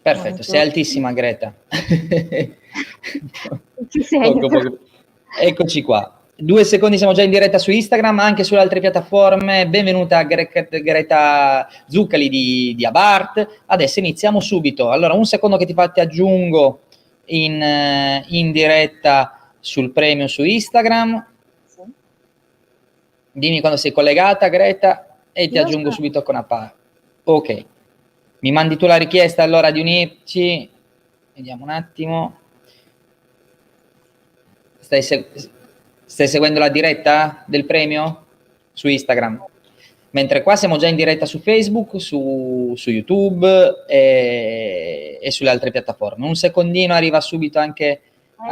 Perfetto, sei altissima Greta. Ci sento. Poco. Eccoci qua. 2 secondi, siamo già in diretta su Instagram, anche sulle altre piattaforme. Benvenuta a Greta Zuccali di Abart. Adesso iniziamo subito. Allora, un secondo che ti aggiungo in diretta sul premio su Instagram. Sì. Dimmi quando sei collegata, Greta, e ti aggiungo subito con Abart. Ok. Mi mandi tu la richiesta allora di unirci. Vediamo un attimo. Stai seguendo la diretta del premio su Instagram? Mentre qua siamo già in diretta su Facebook, su YouTube e sulle altre piattaforme. Un secondino, arriva subito anche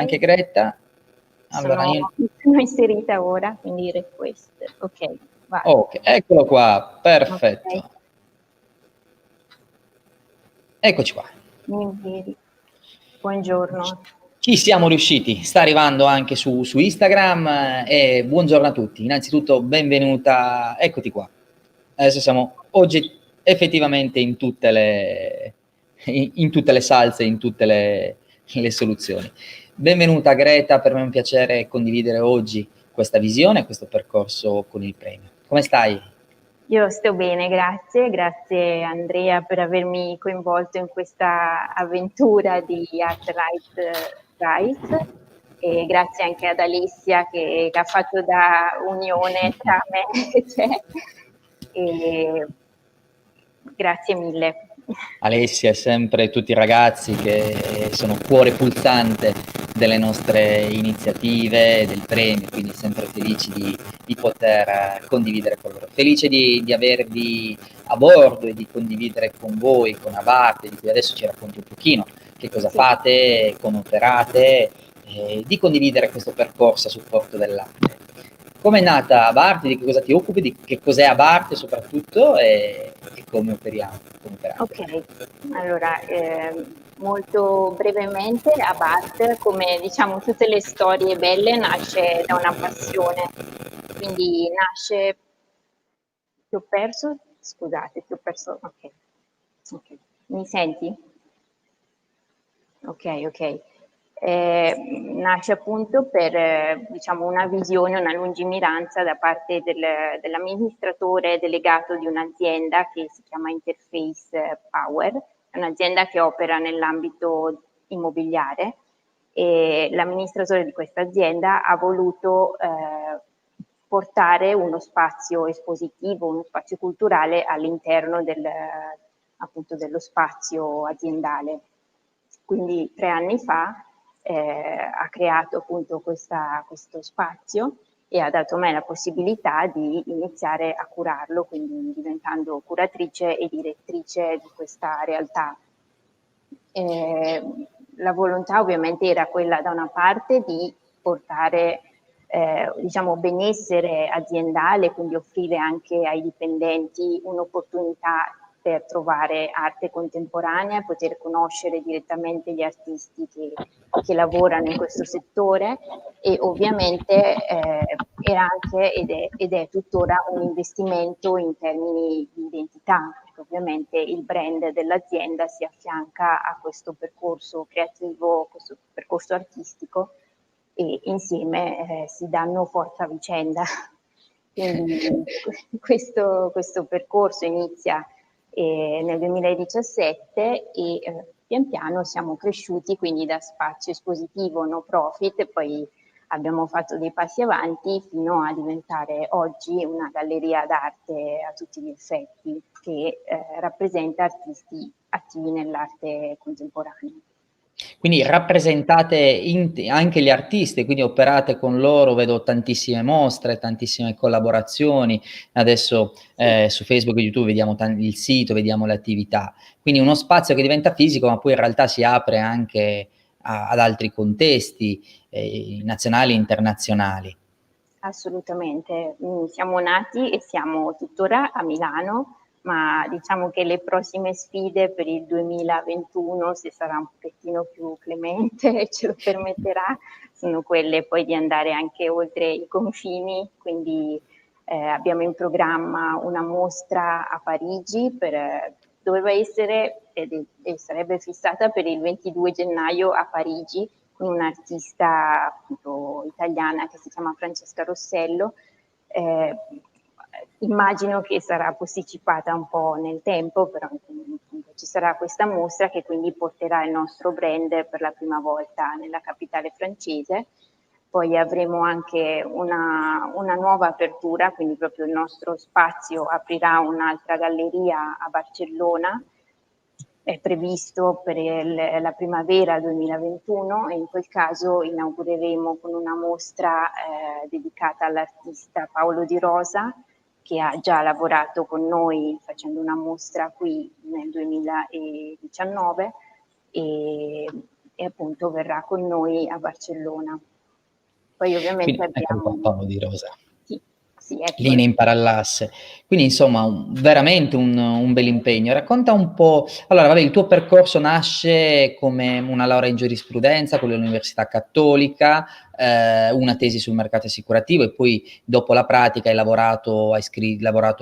Greta. Allora, sono inserita ora, quindi request. Ok, vai. Ok, eccolo qua, perfetto. Okay. Eccoci qua. Buongiorno. Ci siamo riusciti, sta arrivando anche su Instagram e buongiorno a tutti. Innanzitutto benvenuta, eccoti qua. Adesso siamo oggi effettivamente in tutte le salse, in tutte le soluzioni. Benvenuta Greta, per me è un piacere condividere oggi questa visione, questo percorso con il premio. Come stai? Io sto bene, grazie Andrea per avermi coinvolto in questa avventura di Art-Rite Prize e grazie anche ad Alessia che ha fatto da unione tra me e te. E grazie mille. Alessia e sempre tutti i ragazzi che sono cuore pulsante delle nostre iniziative, del premio, quindi sempre felici di poter condividere con loro. Felice di avervi a bordo e di condividere con voi, con Abart, di cui adesso ci racconti un pochino che cosa fate, come operate, di condividere questo percorso a supporto dell'arte. Come è nata Abart, di che cosa ti occupi, di che cos'è Abart soprattutto e come operiamo? Ok, allora molto brevemente Abart, come diciamo tutte le storie belle, nasce da una passione, quindi nasce... Ti ho perso? Scusate, ti ho perso... Ok. Mi senti? Ok. Nasce appunto per diciamo una visione, una lungimiranza da parte dell'amministratore delegato di un'azienda che si chiama Interface Power, è un'azienda che opera nell'ambito immobiliare e l'amministratore di questa azienda ha voluto portare uno spazio espositivo, uno spazio culturale all'interno appunto dello spazio aziendale. Quindi 3 anni fa ha creato appunto questo spazio e ha dato a me la possibilità di iniziare a curarlo, quindi diventando curatrice e direttrice di questa realtà. La volontà ovviamente era quella da una parte di portare diciamo benessere aziendale, quindi offrire anche ai dipendenti un'opportunità per trovare arte contemporanea, poter conoscere direttamente gli artisti che lavorano in questo settore e ovviamente era anche ed è tuttora un investimento in termini di identità, perché ovviamente il brand dell'azienda si affianca a questo percorso creativo, questo percorso artistico e insieme si danno forza a vicenda. Quindi questo percorso inizia nel 2017 e pian piano siamo cresciuti quindi da spazio espositivo no profit e poi abbiamo fatto dei passi avanti fino a diventare oggi una galleria d'arte a tutti gli effetti che rappresenta artisti attivi nell'arte contemporanea. Quindi rappresentate anche gli artisti, quindi operate con loro, vedo tantissime mostre, tantissime collaborazioni, adesso su Facebook e YouTube vediamo il sito, vediamo le attività, quindi uno spazio che diventa fisico ma poi in realtà si apre anche ad altri contesti nazionali e internazionali. Assolutamente, siamo nati e siamo tuttora a Milano, ma diciamo che le prossime sfide per il 2021, se sarà un pochettino più clemente e ce lo permetterà, sono quelle poi di andare anche oltre i confini, quindi abbiamo in programma una mostra a Parigi per doveva essere e sarebbe fissata per il 22 gennaio a Parigi con un'artista appunto italiana che si chiama Francesca Rossello. Immagino che sarà posticipata un po' nel tempo, però ci sarà questa mostra che quindi porterà il nostro brand per la prima volta nella capitale francese. Poi avremo anche una nuova apertura, quindi proprio il nostro spazio aprirà un'altra galleria a Barcellona, è previsto per la primavera 2021 e in quel caso inaugureremo con una mostra dedicata all'artista Paolo Di Rosa, che ha già lavorato con noi facendo una mostra qui nel 2019 e appunto verrà con noi a Barcellona. Poi ovviamente Quindi eccolo qua, abbiamo... Paolo Di Rosa. Sì, ecco. Linee in parallasse. Quindi insomma veramente un bel impegno. Racconta un po', allora vabbè, il tuo percorso nasce come una laurea in giurisprudenza con l'Università Cattolica, una tesi sul mercato assicurativo e poi dopo la pratica hai lavorato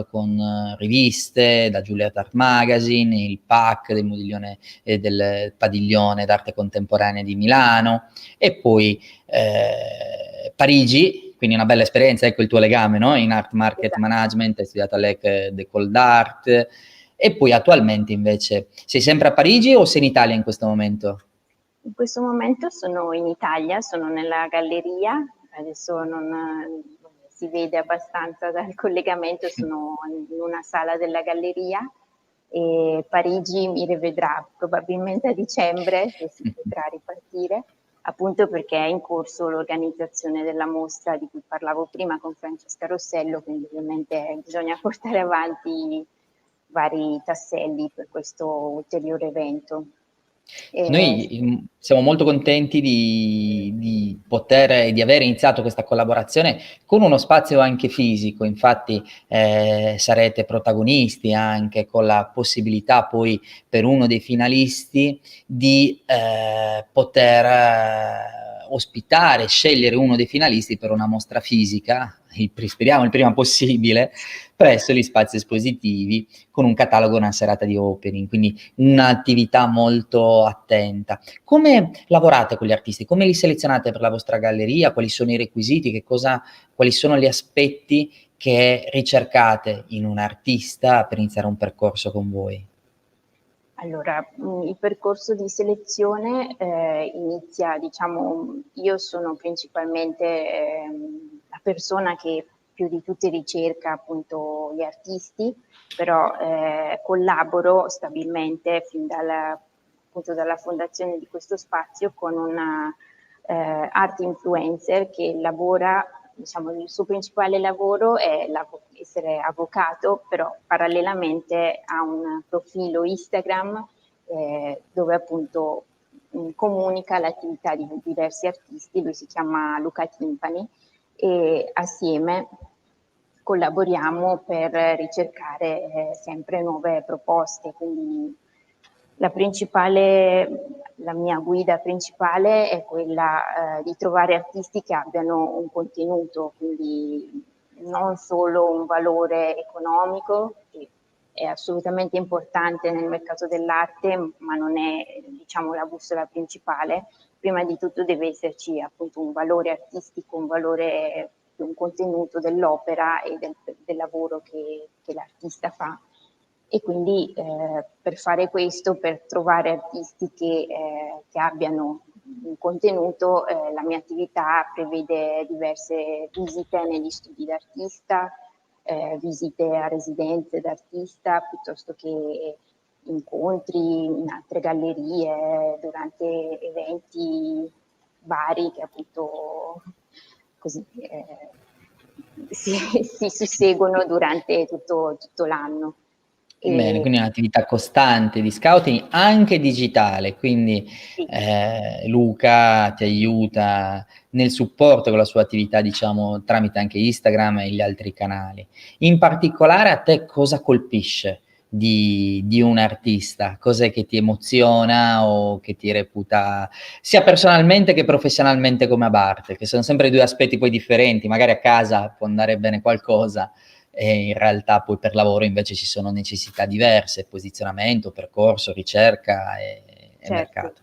con riviste, da Juilliard Art Magazine, il PAC del Modiglione del Padiglione d'Arte Contemporanea di Milano e poi Parigi, quindi una bella esperienza, ecco il tuo legame, no? In Art Market Management, hai studiato all'EC d'École d'Art, e poi attualmente invece sei sempre a Parigi o sei in Italia in questo momento? In questo momento sono in Italia, sono nella galleria, adesso non si vede abbastanza dal collegamento, sono in una sala della galleria e Parigi mi rivedrà probabilmente a dicembre, se si potrà ripartire, appunto perché è in corso l'organizzazione della mostra di cui parlavo prima con Francesca Rossello, quindi ovviamente bisogna portare avanti vari tasselli per questo ulteriore evento. Noi siamo molto contenti di poter e di aver iniziato questa collaborazione con uno spazio anche fisico, infatti sarete protagonisti anche con la possibilità poi per uno dei finalisti di poter ospitare, scegliere uno dei finalisti per una mostra fisica, speriamo il prima possibile, presso gli spazi espositivi con un catalogo, una serata di opening, quindi un'attività molto attenta. Come lavorate con gli artisti? Come li selezionate per la vostra galleria? Quali sono i requisiti? Quali sono gli aspetti che ricercate in un artista per iniziare un percorso con voi? Allora, il percorso di selezione inizia, diciamo, io sono principalmente la persona che più di tutti ricerca appunto gli artisti, però collaboro stabilmente fin appunto dalla fondazione di questo spazio con una art influencer che lavora, diciamo, il suo principale lavoro è essere avvocato, però parallelamente ha un profilo Instagram dove appunto comunica l'attività di diversi artisti, lui si chiama Luca Timpani e assieme collaboriamo per ricercare sempre nuove proposte, quindi la mia guida principale è quella di trovare artisti che abbiano un contenuto, quindi non solo un valore economico, che è assolutamente importante nel mercato dell'arte, ma non è, diciamo, la bussola principale. Prima di tutto deve esserci appunto un valore artistico, un contenuto dell'opera e del lavoro che l'artista fa. E quindi per fare questo, per trovare artisti che abbiano un contenuto, la mia attività prevede diverse visite negli studi d'artista, visite a residenze d'artista, piuttosto che incontri in altre gallerie, durante eventi vari che appunto così si susseguono durante tutto l'anno. Bene, quindi è un'attività costante di scouting anche digitale, quindi Sì. Luca ti aiuta nel supporto con la sua attività, diciamo, tramite anche Instagram e gli altri canali. In particolare a te cosa colpisce di un artista? Cos'è che ti emoziona o che ti reputa, sia personalmente che professionalmente come a parte, che sono sempre due aspetti poi differenti, magari a casa può andare bene qualcosa, e in realtà poi per lavoro invece ci sono necessità diverse, posizionamento, percorso, ricerca e Certo. mercato.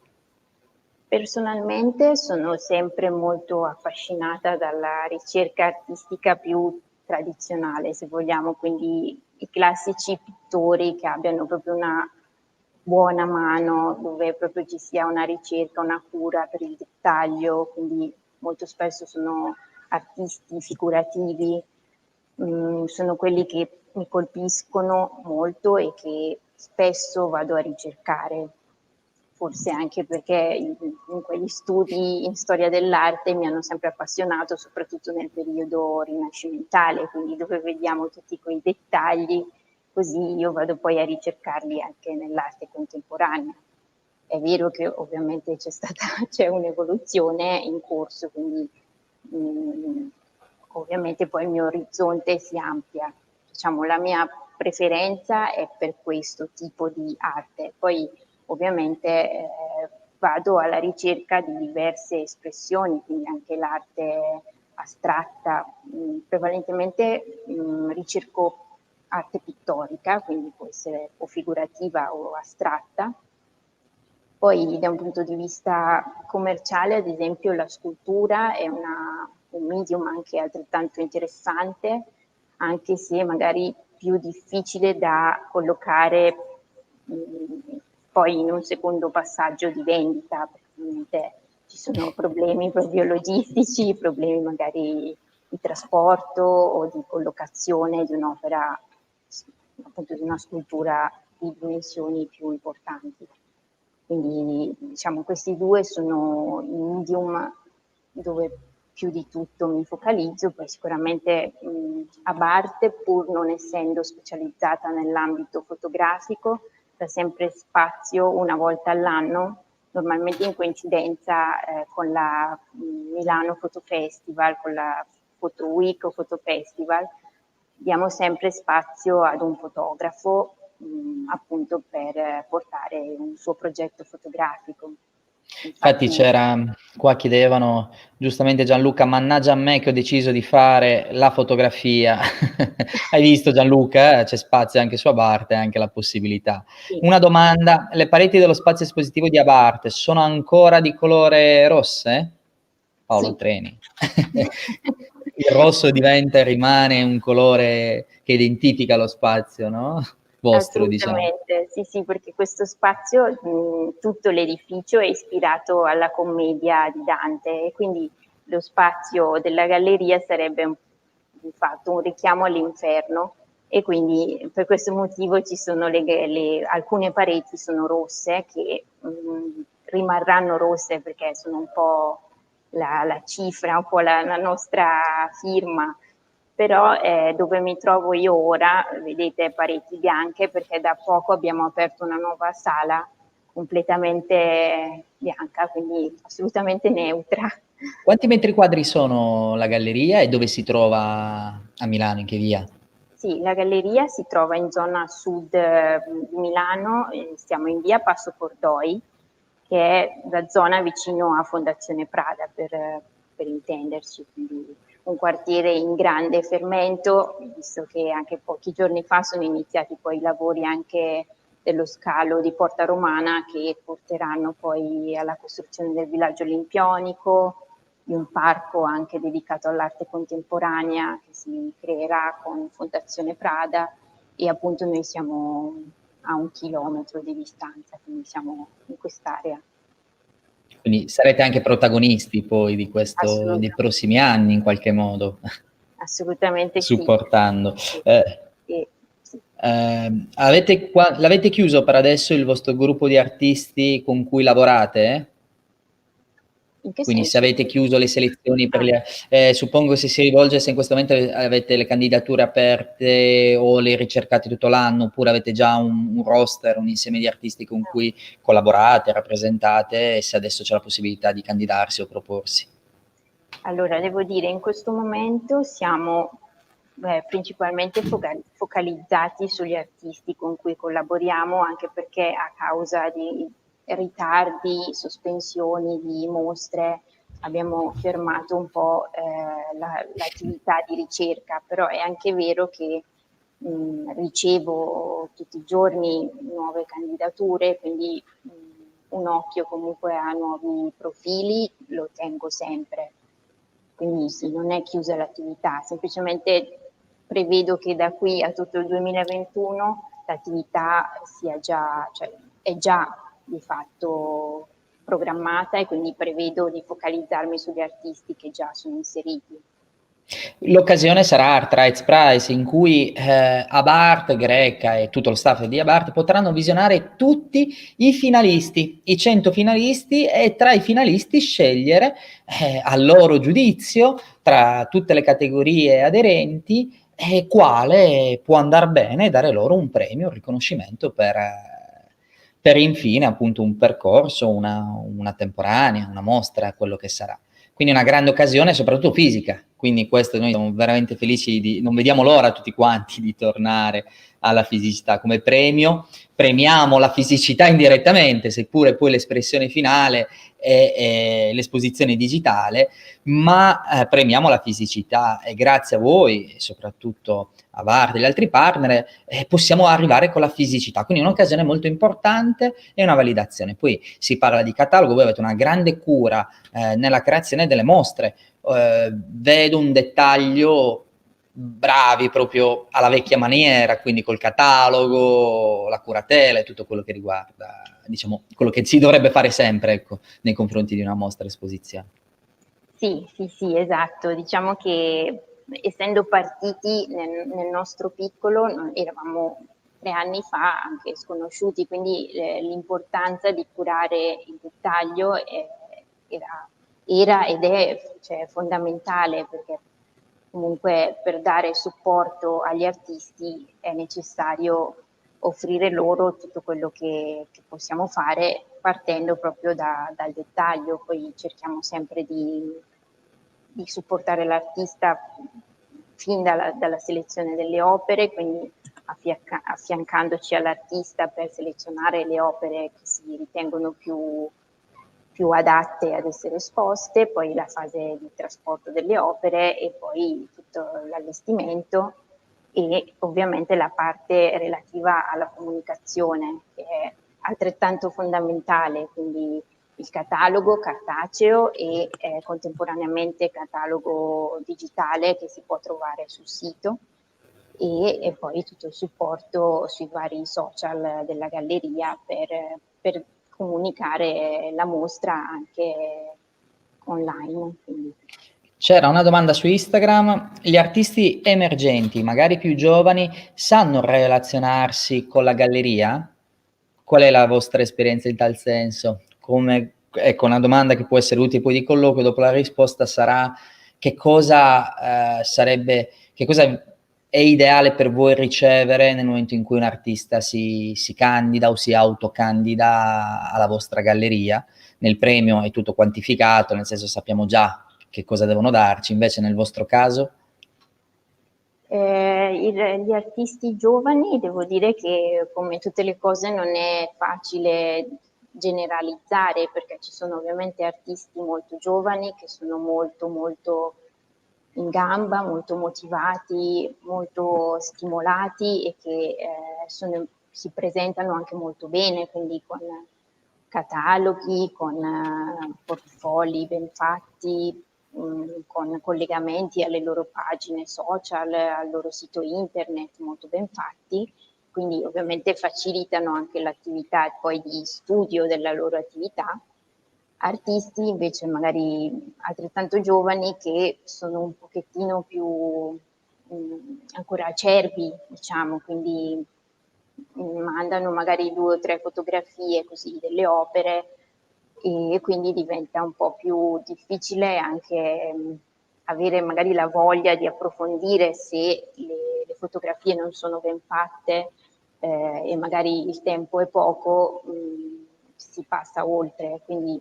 Personalmente sono sempre molto affascinata dalla ricerca artistica più tradizionale, se vogliamo, quindi i classici pittori che abbiano proprio una buona mano, dove proprio ci sia una ricerca, una cura per il dettaglio, quindi molto spesso sono artisti figurativi, sono quelli che mi colpiscono molto e che spesso vado a ricercare, forse anche perché in quegli studi in storia dell'arte mi hanno sempre appassionato, soprattutto nel periodo rinascimentale, quindi dove vediamo tutti quei dettagli, così io vado poi a ricercarli anche nell'arte contemporanea. È vero che ovviamente c'è un'evoluzione in corso, quindi ovviamente poi il mio orizzonte si amplia. Diciamo, la mia preferenza è per questo tipo di arte. Poi ovviamente vado alla ricerca di diverse espressioni, quindi anche l'arte astratta. Prevalentemente ricerco arte pittorica, quindi può essere o figurativa o astratta. Poi da un punto di vista commerciale, ad esempio, la scultura è un medium anche altrettanto interessante, anche se magari più difficile da collocare poi in un secondo passaggio di vendita, perché ovviamente ci sono problemi proprio logistici, problemi magari di trasporto o di collocazione di un'opera, appunto di una scultura di dimensioni più importanti. Quindi diciamo questi due sono i medium dove più di tutto mi focalizzo, poi sicuramente a parte, pur non essendo specializzata nell'ambito fotografico, da sempre spazio una volta all'anno, normalmente in coincidenza con la Milano Photo Festival, con la Photo Week o Photo Festival, diamo sempre spazio ad un fotografo appunto per portare un suo progetto fotografico. Infatti Infatti, c'era qua chiedevano giustamente Gianluca, mannaggia a me che ho deciso di fare la fotografia. Hai visto Gianluca? C'è spazio anche su Abarte, anche la possibilità. sì, Una domanda, le pareti dello spazio espositivo di Abarte sono ancora di colore rosse? Paolo sì. Treni. Il rosso diventa e rimane un colore che identifica lo spazio, no? Vostro, diciamo. Assolutamente, sì, sì, perché questo spazio, tutto l'edificio è ispirato alla commedia di Dante e quindi lo spazio della galleria sarebbe di fatto un richiamo all'inferno e quindi per questo motivo ci sono alcune pareti sono rosse che rimarranno rosse perché sono un po' la cifra, un po' la nostra firma, però dove mi trovo io ora, vedete pareti bianche perché da poco abbiamo aperto una nuova sala completamente bianca, quindi assolutamente neutra. Quanti metri quadri sono la galleria e dove si trova a Milano, in che via? Sì, la galleria si trova in zona sud di Milano, siamo in via Passo Cordoi, che è la zona vicino a Fondazione Prada per intenderci, quindi un quartiere in grande fermento, visto che anche pochi giorni fa sono iniziati poi i lavori anche dello scalo di Porta Romana che porteranno poi alla costruzione del villaggio olimpionico, di un parco anche dedicato all'arte contemporanea che si creerà con Fondazione Prada e appunto noi siamo a 1 chilometro di distanza, quindi siamo in quest'area. Quindi sarete anche protagonisti poi di questo dei Assolutamente, prossimi anni in qualche modo, assolutamente sì. supportando. Sì, sì. L'avete chiuso per adesso il vostro gruppo di artisti con cui lavorate? In che Quindi se senso? avete chiuso le selezioni per Ah. le suppongo se si rivolge se in questo momento avete le candidature aperte o le ricercate tutto l'anno, oppure avete già un roster, un insieme di artisti con cui collaborate, rappresentate e se adesso c'è la possibilità di candidarsi o proporsi. Allora, devo dire, in questo momento siamo principalmente focalizzati sugli artisti con cui collaboriamo, anche perché a causa di ritardi, sospensioni di mostre, abbiamo fermato un po' l'attività di ricerca, però è anche vero che ricevo tutti i giorni nuove candidature, quindi un occhio comunque a nuovi profili lo tengo sempre. Quindi sì, non è chiusa l'attività, semplicemente prevedo che da qui a tutto il 2021 l'attività sia già, cioè è già di fatto programmata e quindi prevedo di focalizzarmi sugli artisti che già sono inseriti. L'occasione sarà Art Rights Prize, in cui Abart, Greca e tutto lo staff di Abart potranno visionare tutti i finalisti, i 100 finalisti, e tra i finalisti scegliere a loro giudizio, tra tutte le categorie aderenti, quale può andar bene e dare loro un premio, un riconoscimento per infine appunto un percorso, una temporanea, una mostra, quello che sarà. Quindi una grande occasione, soprattutto fisica. Quindi questo noi siamo veramente felici, non vediamo l'ora tutti quanti di tornare alla fisicità come premio. Premiamo la fisicità indirettamente, seppure poi l'espressione finale è l'esposizione digitale, ma premiamo la fisicità, e grazie a voi e soprattutto a VAR e agli altri partner possiamo arrivare con la fisicità. Quindi un'occasione molto importante e una validazione. Poi si parla di catalogo, voi avete una grande cura nella creazione delle mostre. Vedo un dettaglio, bravi proprio alla vecchia maniera, quindi col catalogo, la curatela e tutto quello che riguarda, diciamo, quello che si dovrebbe fare sempre, ecco, nei confronti di una mostra esposizione. Sì, sì, sì, esatto. Diciamo che essendo partiti nel nostro piccolo, eravamo 3 anni fa anche sconosciuti, quindi l'importanza di curare il dettaglio era ed è, cioè, fondamentale, perché comunque per dare supporto agli artisti è necessario offrire loro tutto quello che possiamo fare, partendo proprio dal dettaglio. Poi cerchiamo sempre di supportare l'artista fin dalla selezione delle opere, quindi affiancandoci all'artista per selezionare le opere che si ritengono più adatte ad essere esposte, poi la fase di trasporto delle opere e poi tutto l'allestimento, e ovviamente la parte relativa alla comunicazione, che è altrettanto fondamentale, quindi il catalogo cartaceo e contemporaneamente catalogo digitale che si può trovare sul sito, e poi tutto il supporto sui vari social della galleria per comunicare la mostra anche online. Quindi. C'era una domanda su Instagram: gli artisti emergenti, magari più giovani, sanno relazionarsi con la galleria? Qual è la vostra esperienza in tal senso? Ecco, una domanda che può essere utile poi di colloquio, dopo la risposta sarà: che cosa è ideale per voi ricevere nel momento in cui un artista si candida o si autocandida alla vostra galleria? Nel premio è tutto quantificato, nel senso sappiamo già che cosa devono darci, invece nel vostro caso? Gli artisti giovani, devo dire che come tutte le cose non è facile generalizzare, perché ci sono ovviamente artisti molto giovani che sono molto molto in gamba, molto motivati, molto stimolati e che si presentano anche molto bene, quindi con cataloghi, con portfoli ben fatti, con collegamenti alle loro pagine social, al loro sito internet molto ben fatti, quindi ovviamente facilitano anche l'attività poi di studio della loro attività. Artisti invece magari altrettanto giovani che sono un pochettino più ancora acerbi, diciamo, quindi mandano magari 2 o 3 fotografie così delle opere, e quindi diventa un po' più difficile anche avere magari la voglia di approfondire se le fotografie non sono ben fatte, e magari il tempo è poco, si passa oltre. Quindi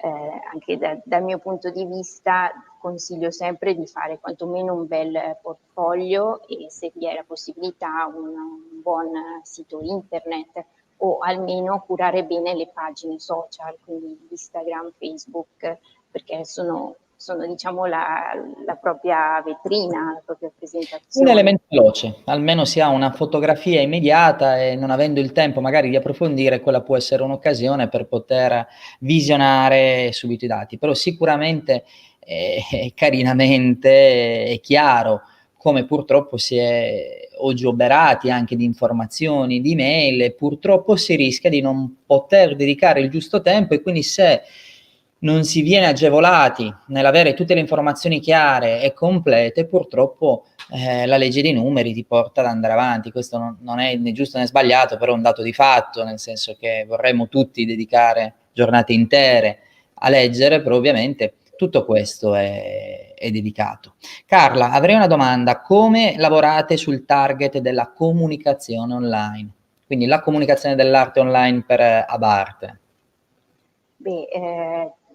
anche dal mio punto di vista consiglio sempre di fare quantomeno un bel portfolio, e se vi è la possibilità un buon sito internet, o almeno curare bene le pagine social, quindi Instagram, Facebook, perché sono diciamo la propria vetrina, la propria Un presentazione. elemento veloce, almeno si ha una fotografia immediata e non avendo il tempo magari di approfondire, quella può essere un'occasione per poter visionare subito i dati. Però sicuramente, carinamente è chiaro come purtroppo si è oggi oberati anche di informazioni, di mail, e purtroppo si rischia di non poter dedicare il giusto tempo, e quindi se non si viene agevolati nell'avere tutte le informazioni chiare e complete, purtroppo la legge dei numeri ti porta ad andare avanti. Questo non è né giusto né sbagliato, però è un dato di fatto, nel senso che vorremmo tutti dedicare giornate intere a leggere, però ovviamente tutto questo è dedicato. Carla, avrei una domanda: come lavorate sul target della comunicazione online? Quindi la comunicazione dell'arte online per Abarte. Beh,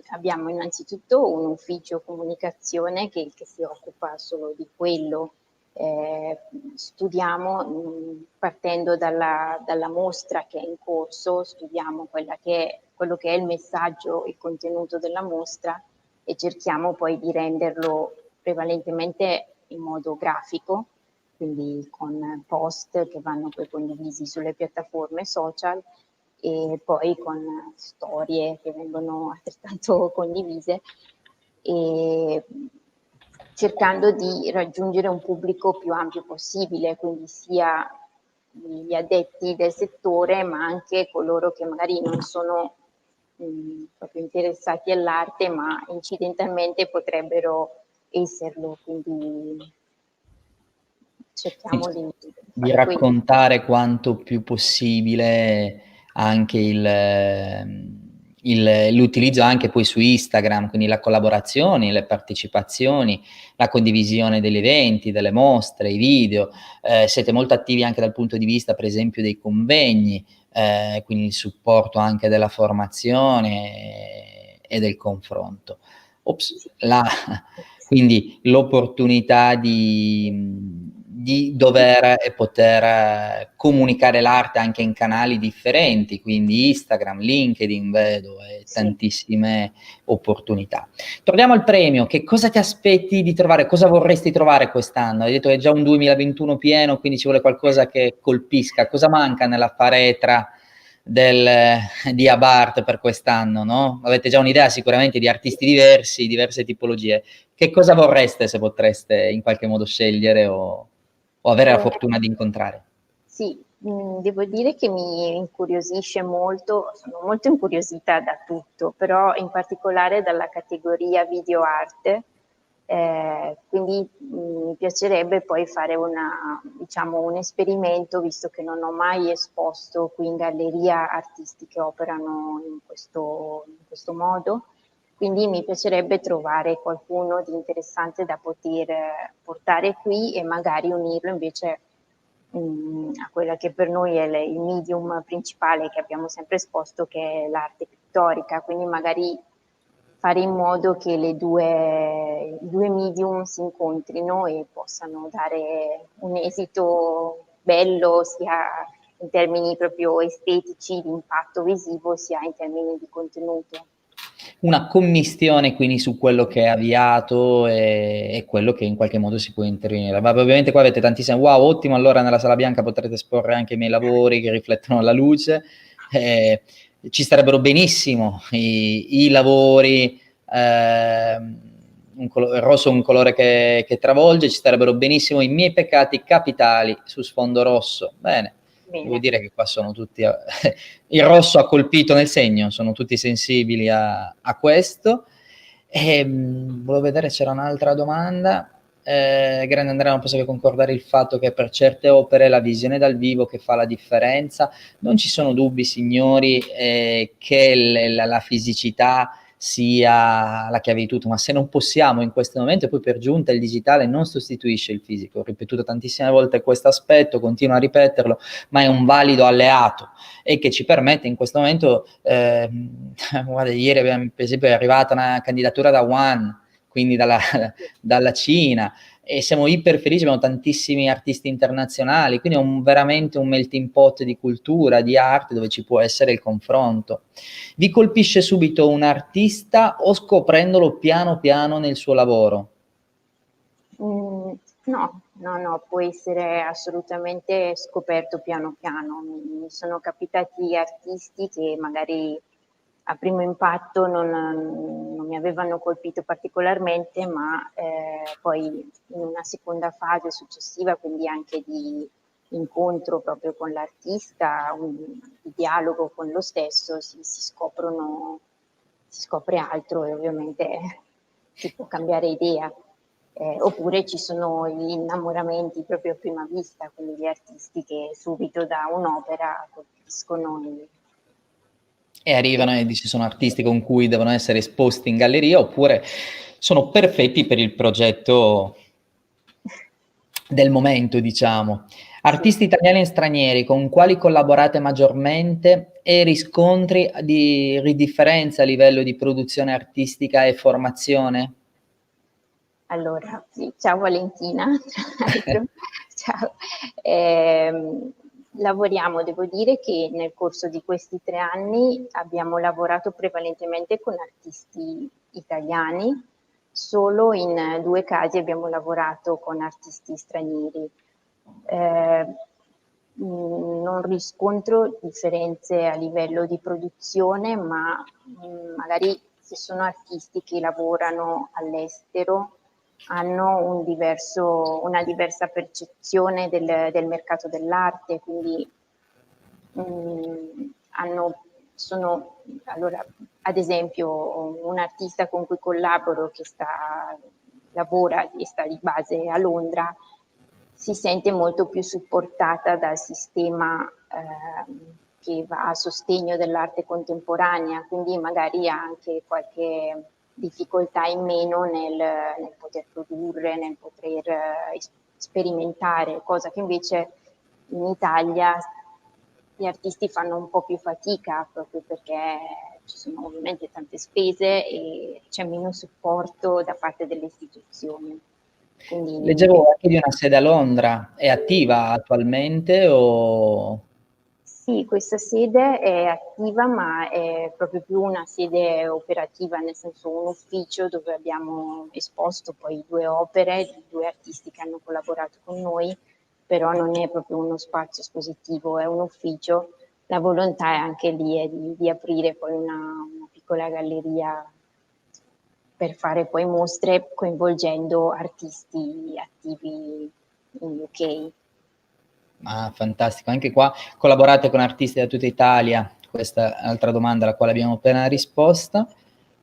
abbiamo innanzitutto un ufficio comunicazione che si occupa solo di quello. Studiamo, partendo dalla mostra che è in corso, studiamo quello che è il messaggio, il contenuto della mostra, e cerchiamo poi di renderlo prevalentemente in modo grafico, quindi con post che vanno poi condivisi sulle piattaforme social, e poi con storie che vengono altrettanto condivise, e cercando di raggiungere un pubblico più ampio possibile, quindi sia gli addetti del settore, ma anche coloro che magari non sono proprio interessati all'arte, ma incidentalmente potrebbero esserlo, quindi cerchiamo di Di fare quello. raccontare quanto più possibile anche l'utilizzo anche poi su Instagram, quindi la collaborazione, le partecipazioni, la condivisione degli eventi, delle mostre, i video. Siete molto attivi anche dal punto di vista, per esempio, dei convegni, quindi il supporto anche della formazione e del confronto. Quindi l'opportunità di dover e poter comunicare l'arte anche in canali differenti, quindi Instagram, LinkedIn, vedo, e tantissime opportunità. Torniamo al premio. Che cosa ti aspetti di trovare? Cosa vorresti trovare quest'anno? Hai detto che è già un 2021 pieno, quindi ci vuole qualcosa che colpisca. Cosa manca nella faretra di Abarte per quest'anno, no? Avete già un'idea sicuramente di artisti diversi, diverse tipologie. Che cosa vorreste, se potreste in qualche modo scegliere o avere la fortuna di incontrare? Sì, devo dire che mi incuriosisce molto, sono molto incuriosita da tutto, però in particolare dalla categoria video arte, quindi mi piacerebbe poi fare diciamo, un esperimento, visto che non ho mai esposto qui in galleria artisti che operano in questo modo. Quindi mi piacerebbe trovare qualcuno di interessante da poter portare qui e magari unirlo invece a quella che per noi è il medium principale che abbiamo sempre esposto, che è l'arte pittorica. Quindi magari fare in modo che i due medium si incontrino e possano dare un esito bello, sia in termini proprio estetici, di impatto visivo, sia in termini di contenuto. Una commistione quindi su quello che è avviato e quello che in qualche modo si può intervenire. Ma ovviamente qua avete tantissime, wow, ottimo, allora nella sala bianca potrete esporre anche i miei lavori che riflettono la luce, ci starebbero benissimo i lavori, il rosso è un colore che travolge, ci starebbero benissimo i miei peccati capitali su sfondo rosso. Bene. Devo dire che qua sono tutti il rosso ha colpito nel segno, sono tutti sensibili a questo. Volevo vedere, c'era un'altra domanda. Grande Andrea, non posso che concordare il fatto che per certe opere la visione dal vivo che fa la differenza. Non ci sono dubbi, signori, che la fisicità sia la chiave di tutto, ma se non possiamo in questo momento, e poi per giunta il digitale non sostituisce il fisico. Ho ripetuto tantissime volte questo aspetto, continuo a ripeterlo, ma è un valido alleato e che ci permette in questo momento, guarda, ieri per esempio è arrivata una candidatura da Wuhan, quindi dalla Cina, e siamo iper felici, abbiamo tantissimi artisti internazionali, quindi è veramente un melting pot di cultura, di arte, dove ci può essere il confronto. Vi colpisce subito un artista o scoprendolo piano piano nel suo lavoro? No, no, no, può essere assolutamente scoperto piano piano. Mi sono capitati artisti che magari a primo impatto non mi avevano colpito particolarmente, ma poi in una seconda fase successiva, quindi anche di incontro proprio con l'artista, di dialogo con lo stesso, si scopre altro e ovviamente si può cambiare idea. Oppure ci sono gli innamoramenti proprio a prima vista, quindi gli artisti che subito da un'opera colpiscono E arrivano e dici sono artisti con cui devono essere esposti in galleria, oppure sono perfetti per il progetto del momento, diciamo. Artisti italiani e stranieri con quali collaborate maggiormente e riscontri di differenza a livello di produzione artistica e formazione? Allora, sì, ciao Valentina, tra l'altro, ciao. Lavoriamo, devo dire che nel corso di questi 3 anni abbiamo lavorato prevalentemente con artisti italiani, solo in 2 casi abbiamo lavorato con artisti stranieri. Non riscontro differenze a livello di produzione, ma magari se sono artisti che lavorano all'estero hanno una diversa percezione del mercato dell'arte, quindi allora, ad esempio, un artista con cui collaboro che lavora e sta di base a Londra, si sente molto più supportata dal sistema che va a sostegno dell'arte contemporanea, quindi magari ha anche qualche difficoltà in meno nel poter produrre, nel poter sperimentare, cosa che invece in Italia gli artisti fanno un po' più fatica proprio perché ci sono ovviamente tante spese e c'è meno supporto da parte delle istituzioni. Quindi Leggevo anche di una sede a Londra, è attiva attualmente o... sì, questa sede è attiva, ma è proprio più una sede operativa, nel senso un ufficio dove abbiamo esposto poi 2 opere di 2 artisti che hanno collaborato con noi, però non è proprio uno spazio espositivo, è un ufficio. La volontà è anche lì è di aprire poi una piccola galleria per fare poi mostre coinvolgendo artisti attivi in UK. Ah, fantastico, anche qua collaborate con artisti da tutta Italia, questa è un'altra domanda alla quale abbiamo appena risposto.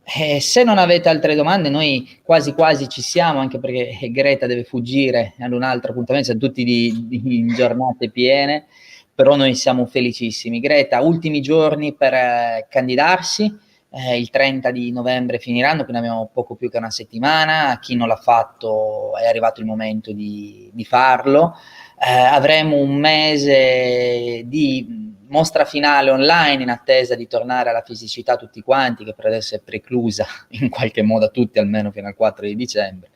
Se non avete altre domande, noi quasi quasi ci siamo, anche perché Greta deve fuggire ad un altro appuntamento, siamo tutti in giornate piene, però noi siamo felicissimi. Greta, ultimi giorni per candidarsi, il 30 di novembre finiranno, quindi abbiamo poco più che una settimana. A chi non l'ha fatto è arrivato il momento di farlo. Avremo un mese di mostra finale online in attesa di tornare alla fisicità tutti quanti, che per adesso è preclusa in qualche modo a tutti, almeno fino al 4 di dicembre.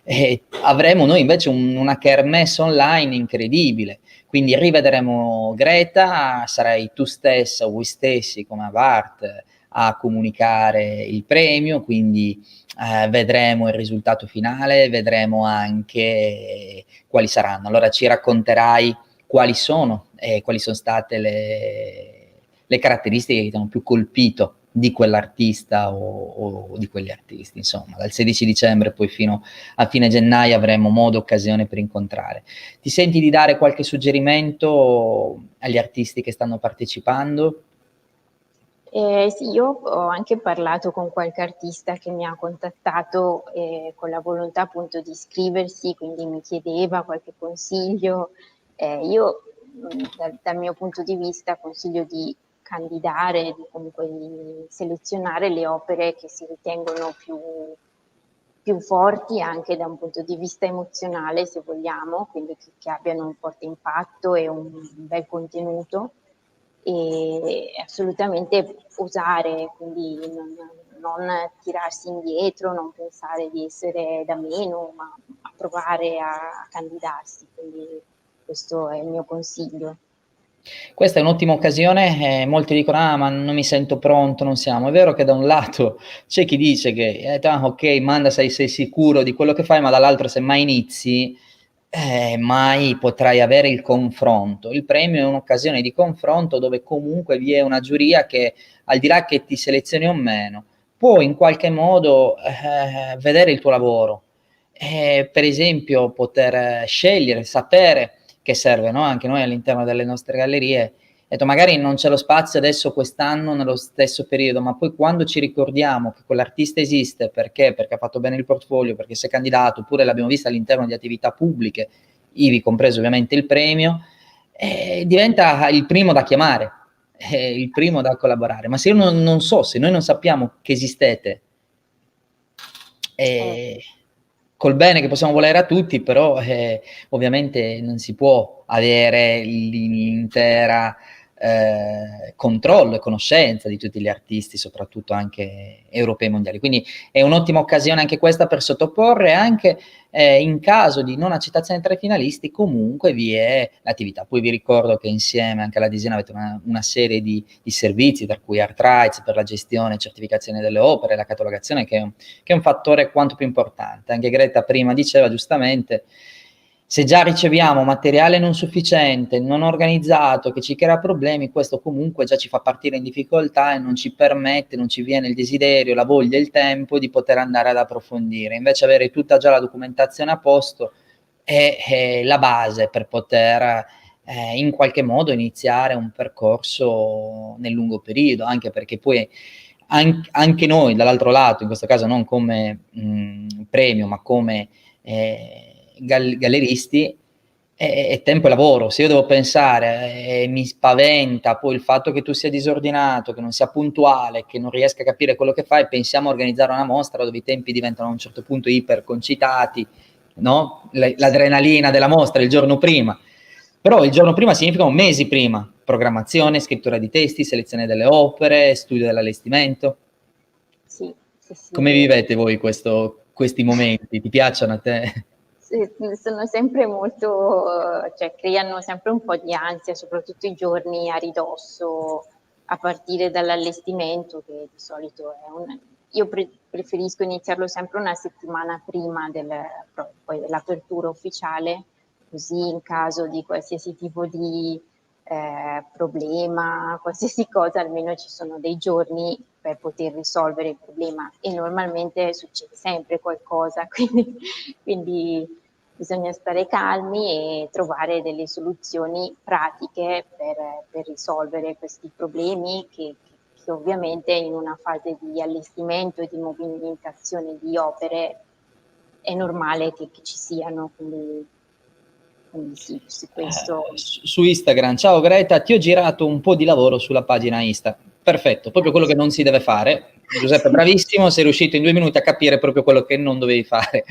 E avremo noi invece una kermesse online incredibile, quindi rivedremo Greta, sarai tu stessa o voi stessi come Avart a comunicare il premio, quindi vedremo il risultato finale, vedremo anche quali saranno. Allora ci racconterai quali sono e quali sono state le caratteristiche che ti hanno più colpito di quell'artista o di quegli artisti. Insomma, dal 16 dicembre poi fino a fine gennaio avremo modo e occasione per incontrare. Ti senti di dare qualche suggerimento agli artisti che stanno partecipando? Sì, io ho anche parlato con qualche artista che mi ha contattato con la volontà appunto di iscriversi, quindi mi chiedeva qualche consiglio. Io dal mio punto di vista consiglio di candidare, comunque di selezionare le opere che si ritengono più forti anche da un punto di vista emozionale, se vogliamo, quindi che abbiano un forte impatto e un bel contenuto e assolutamente osare, quindi non tirarsi indietro, non pensare di essere da meno, ma a provare a candidarsi, quindi questo è il mio consiglio. Questa è un'ottima occasione, molti dicono: "Ah, ma non mi sento pronto, non siamo". È vero che da un lato c'è chi dice che, "Ah, okay, manda se sei sicuro di quello che fai", ma dall'altro se mai inizi, mai potrai avere il confronto. Il premio è un'occasione di confronto dove comunque vi è una giuria che, al di là che ti selezioni o meno, può in qualche modo, vedere il tuo lavoro. Per esempio poter scegliere, sapere che serve, no, anche noi all'interno delle nostre gallerie, detto magari non c'è lo spazio adesso quest'anno nello stesso periodo, ma poi quando ci ricordiamo che quell'artista esiste perché? Perché ha fatto bene il portfolio, perché si è candidato, oppure l'abbiamo vista all'interno di attività pubbliche, ivi compreso ovviamente il premio, diventa il primo da chiamare, il primo da collaborare. Ma se io non so, se noi non sappiamo che esistete, col bene che possiamo volere a tutti, però ovviamente non si può avere l'intera controllo e conoscenza di tutti gli artisti, soprattutto anche europei e mondiali. Quindi è un'ottima occasione anche questa per sottoporre, anche in caso di non accettazione tra i finalisti, comunque vi è l'attività. Poi vi ricordo che insieme anche alla Disina avete una serie di servizi, tra cui Art Rights per la gestione e certificazione delle opere, la catalogazione, che è un fattore quanto più importante. Anche Greta prima diceva giustamente, se già riceviamo materiale non sufficiente, non organizzato, che ci crea problemi, questo comunque già ci fa partire in difficoltà e non ci permette, non ci viene il desiderio, la voglia, il tempo di poter andare ad approfondire. Invece avere tutta già la documentazione a posto è la base per poter in qualche modo iniziare un percorso nel lungo periodo, anche perché poi anche noi dall'altro lato, in questo caso non come premio, ma come galleristi, è tempo e lavoro. Se io devo pensare, mi spaventa poi il fatto che tu sia disordinato, che non sia puntuale, che non riesca a capire quello che fai, pensiamo a organizzare una mostra dove i tempi diventano a un certo punto iperconcitati, no? L'adrenalina della mostra il giorno prima. Però il giorno prima significa mesi prima, programmazione, scrittura di testi, selezione delle opere, studio dell'allestimento. Sì, sì, Come sì. vivete voi questi momenti? Ti piacciono a te? Sì, sono sempre molto, cioè creano sempre un po' di ansia, soprattutto i giorni a ridosso, a partire dall'allestimento, che di solito è io preferisco iniziarlo sempre una settimana prima poi dell'apertura ufficiale, così in caso di qualsiasi tipo di problema, qualsiasi cosa, almeno ci sono dei giorni per poter risolvere il problema, e normalmente succede sempre qualcosa, quindi bisogna stare calmi e trovare delle soluzioni pratiche per risolvere questi problemi che ovviamente in una fase di allestimento e di movimentazione di opere è normale che ci siano, quindi sì, su questo. Su Instagram, ciao Greta, ti ho girato un po' di lavoro sulla pagina Insta. Perfetto, proprio quello che non si deve fare. Giuseppe, bravissimo, sei riuscito in 2 minuti a capire proprio quello che non dovevi fare.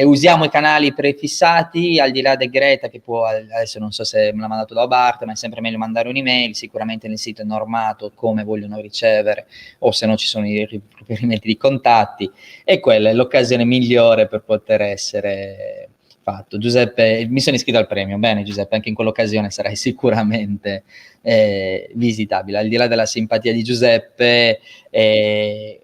Usiamo i canali prefissati, al di là di Greta, che può, adesso non so se me l'ha mandato da Bart, ma è sempre meglio mandare un'email, sicuramente nel sito è normato come vogliono ricevere, o se no ci sono i riferimenti di contatti, e quella è l'occasione migliore per poter essere fatto. Giuseppe, mi sono iscritto al premio, bene Giuseppe, anche in quell'occasione sarai sicuramente visitabile. Al di là della simpatia di Giuseppe,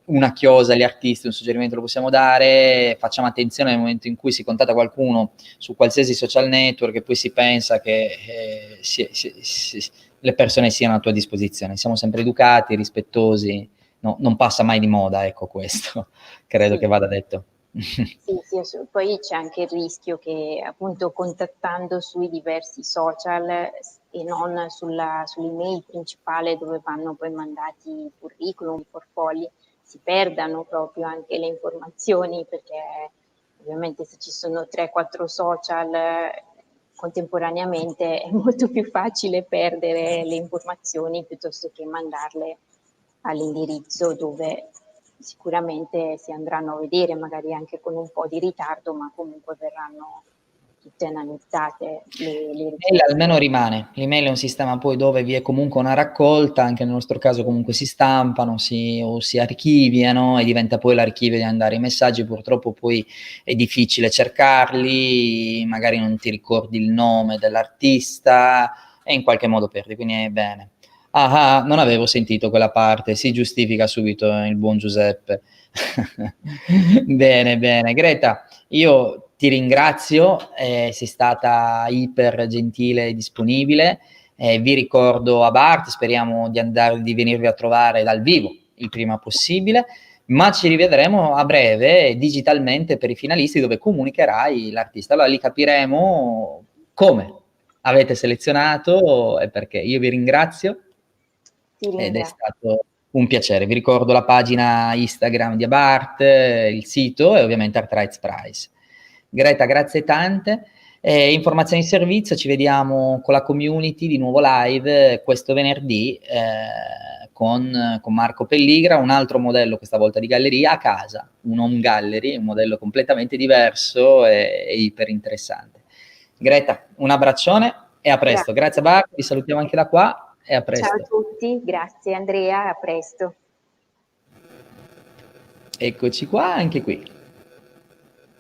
una chiosa agli artisti, un suggerimento lo possiamo dare: facciamo attenzione nel momento in cui si contatta qualcuno su qualsiasi social network e poi si pensa che le persone siano a tua disposizione. Siamo sempre educati, rispettosi, no, non passa mai di moda, ecco questo, credo che Sì. vada detto. Sì, sì, poi c'è anche il rischio che appunto contattando sui diversi social e non sull'email principale dove vanno poi mandati i curriculum, i portfolio, si perdano proprio anche le informazioni, perché ovviamente se ci sono 3-4 social contemporaneamente è molto più facile perdere le informazioni piuttosto che mandarle all'indirizzo dove sicuramente si andranno a vedere, magari anche con un po' di ritardo, ma comunque verranno tutte analizzate le L'email richieste. almeno rimane. L'email è un sistema poi dove vi è comunque una raccolta, anche nel nostro caso comunque si stampano, o si archiviano e diventa poi l'archivio di andare. I messaggi purtroppo poi è difficile cercarli, magari non ti ricordi il nome dell'artista e in qualche modo perdi, quindi è bene. Ah, non avevo sentito quella parte, si giustifica subito il buon Giuseppe. Bene, bene. Greta, io ti ringrazio, sei stata iper gentile e disponibile. Vi ricordo a Bart, speriamo di venirvi a trovare dal vivo il prima possibile, ma ci rivedremo a breve digitalmente per i finalisti dove comunicherai l'artista. Allora lì capiremo come avete selezionato e perché. Io vi ringrazio Ti ed è ringrazio. stato un piacere. Vi ricordo la pagina Instagram di Abart, il sito e ovviamente Art Rights Prize. Greta, grazie tante. Informazioni di servizio, ci vediamo con la community di nuovo live questo venerdì con Marco Pelligra, un altro modello questa volta di galleria a casa, un home gallery, un modello completamente diverso e iper interessante. Greta, un abbraccione e a presto. Grazie a Bart, vi salutiamo anche da qua e a Ciao a presto. tutti, grazie Andrea, a presto. Eccoci qua, anche qui.